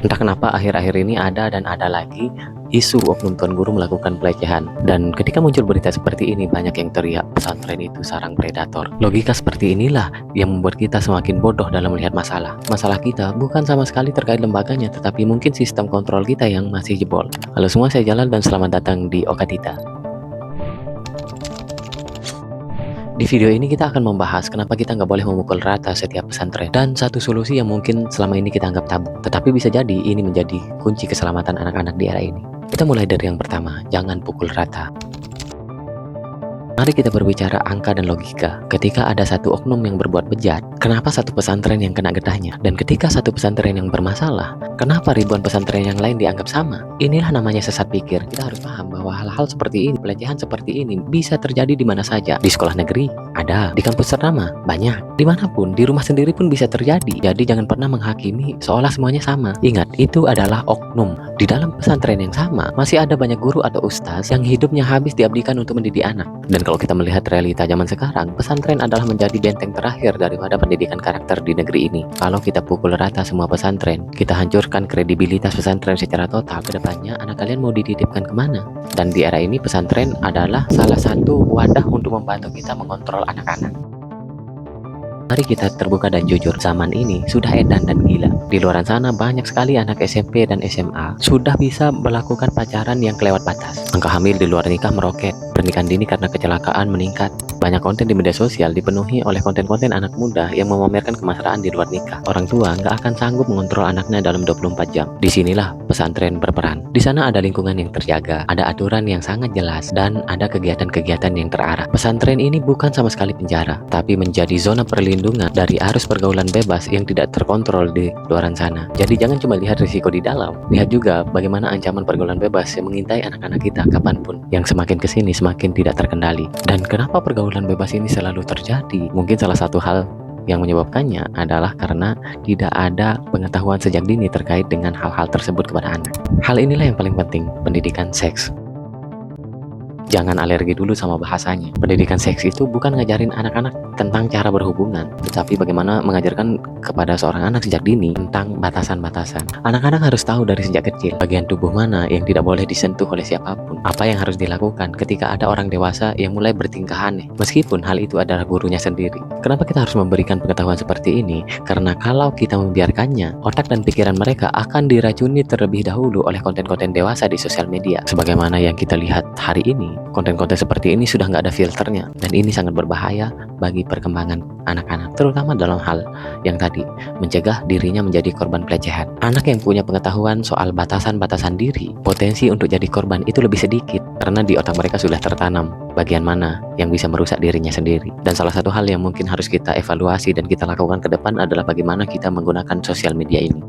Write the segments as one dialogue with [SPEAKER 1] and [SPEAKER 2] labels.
[SPEAKER 1] Entah kenapa akhir-akhir ini ada dan ada lagi isu oknum tuan guru melakukan pelecehan. Dan ketika muncul berita seperti ini, banyak yang teriak pesantren itu sarang predator. Logika seperti inilah yang membuat kita semakin bodoh dalam melihat masalah. Masalah kita bukan sama sekali terkait lembaganya, tetapi mungkin sistem kontrol kita yang masih jebol. Halo semua, saya Jalal dan selamat datang di Okatita. Di video ini kita akan membahas kenapa kita nggak boleh memukul rata setiap pesantren, dan satu solusi yang mungkin selama ini kita anggap tabu, tetapi bisa jadi ini menjadi kunci keselamatan anak-anak di era ini. Kita mulai dari yang pertama, jangan pukul rata. Mari kita berbicara angka dan logika. Ketika ada satu oknum yang berbuat bejat, kenapa satu pesantren yang kena getahnya? Dan ketika satu pesantren yang bermasalah, kenapa ribuan pesantren yang lain dianggap sama? Inilah namanya sesat pikir. Kita harus paham bahwa hal-hal seperti ini, pelecehan seperti ini, bisa terjadi di mana saja. Di sekolah negeri, ada. Di kampus ternama, banyak. Dimanapun, di rumah sendiri pun bisa terjadi. Jadi jangan pernah menghakimi seolah semuanya sama. Ingat, itu adalah oknum. Di dalam pesantren yang sama, masih ada banyak guru atau ustaz yang hidupnya habis diabdikan untuk mendidik anak. Dan kalau kita melihat realita zaman sekarang, pesantren adalah menjadi benteng terakhir daripada pendidikan karakter di negeri ini. Kalau kita pukul rata semua pesantren, kita hancurkan kredibilitas pesantren secara total. Kedepannya, anak kalian mau dititipkan kemana? Dan di era ini, pesantren adalah salah satu wadah untuk membantu kita mengontrol anak-anak. Mari kita terbuka dan jujur, zaman ini sudah edan dan gila. Di luar sana banyak sekali anak SMP dan SMA sudah bisa melakukan pacaran yang kelewat batas. Angka hamil di luar nikah meroket, pernikahan dini karena kecelakaan meningkat. Banyak konten di media sosial dipenuhi oleh konten-konten anak muda yang memamerkan kemesraan di luar nikah. Orang tua nggak akan sanggup mengontrol anaknya dalam 24 jam. Disinilah pesantren berperan. Di sana ada lingkungan yang terjaga, ada aturan yang sangat jelas, dan ada kegiatan-kegiatan yang terarah. Pesantren ini bukan sama sekali penjara, tapi menjadi zona perlindungan dari arus pergaulan bebas yang tidak terkontrol di luar sana. Jadi jangan cuma lihat risiko di dalam, lihat juga bagaimana ancaman pergaulan bebas yang mengintai anak-anak kita kapanpun, yang semakin kesini semakin tidak terkendali. Dan kenapa pergaulan bebas ini selalu terjadi? Mungkin salah satu hal yang menyebabkannya adalah karena tidak ada pengetahuan sejak dini terkait dengan hal-hal tersebut kepada anak. Hal inilah yang paling penting, pendidikan seks. Jangan alergi dulu sama bahasanya. Pendidikan seks itu bukan ngajarin anak-anak tentang cara berhubungan, tetapi bagaimana mengajarkan kepada seorang anak sejak dini tentang batasan-batasan. Anak-anak harus tahu dari sejak kecil bagian tubuh mana yang tidak boleh disentuh oleh siapapun, apa yang harus dilakukan ketika ada orang dewasa yang mulai bertingkah aneh, meskipun hal itu adalah gurunya sendiri. Kenapa kita harus memberikan pengetahuan seperti ini? Karena kalau kita membiarkannya, otak dan pikiran mereka akan diracuni terlebih dahulu oleh konten-konten dewasa di sosial media. Sebagaimana yang kita lihat hari ini, konten-konten seperti ini sudah nggak ada filternya, dan ini sangat berbahaya bagi perkembangan anak-anak, terutama dalam hal yang tadi, mencegah dirinya menjadi korban pelecehan. Anak yang punya pengetahuan soal batasan-batasan diri, potensi untuk jadi korban itu lebih sedikit, karena di otak mereka sudah tertanam bagian mana yang bisa merusak dirinya sendiri. Dan salah satu hal yang mungkin harus kita evaluasi dan kita lakukan ke depan adalah bagaimana kita menggunakan sosial media ini.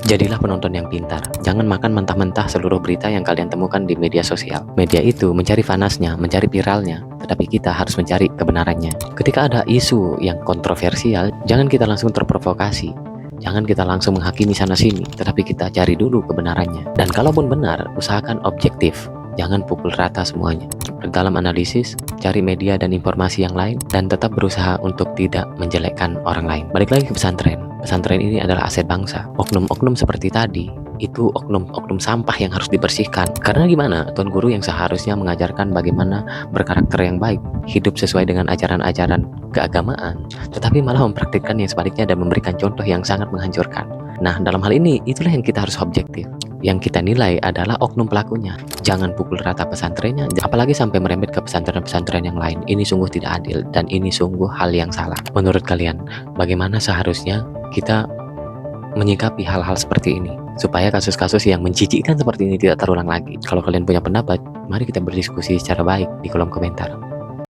[SPEAKER 1] Jadilah penonton yang pintar. Jangan makan mentah-mentah seluruh berita yang kalian temukan di media sosial. Media itu mencari panasnya, mencari viralnya, tetapi kita harus mencari kebenarannya. Ketika ada isu yang kontroversial, jangan kita langsung terprovokasi. Jangan kita langsung menghakimi sana-sini, tetapi kita cari dulu kebenarannya. Dan kalaupun benar, usahakan objektif. Jangan pukul rata semuanya. Dalam analisis, cari media dan informasi yang lain, dan tetap berusaha untuk tidak menjelekkan orang lain. Balik lagi ke pesantren. Pesantren ini adalah aset bangsa. Oknum-oknum seperti tadi, itu oknum-oknum sampah yang harus dibersihkan. Karena gimana? Tuan guru yang seharusnya mengajarkan bagaimana berkarakter yang baik, hidup sesuai dengan ajaran-ajaran keagamaan, tetapi malah mempraktikkan yang sebaliknya dan memberikan contoh yang sangat menghancurkan. Nah, dalam hal ini, itulah yang kita harus objektif. Yang kita nilai adalah oknum pelakunya. Jangan pukul rata pesantrennya, apalagi sampai merembet ke pesantren-pesantren yang lain. Ini sungguh tidak adil, dan ini sungguh hal yang salah. Menurut kalian, bagaimana seharusnya kita menyikapi hal-hal seperti ini, supaya kasus-kasus yang menjijikkan seperti ini tidak terulang lagi? Kalau kalian punya pendapat, mari kita berdiskusi secara baik di kolom komentar.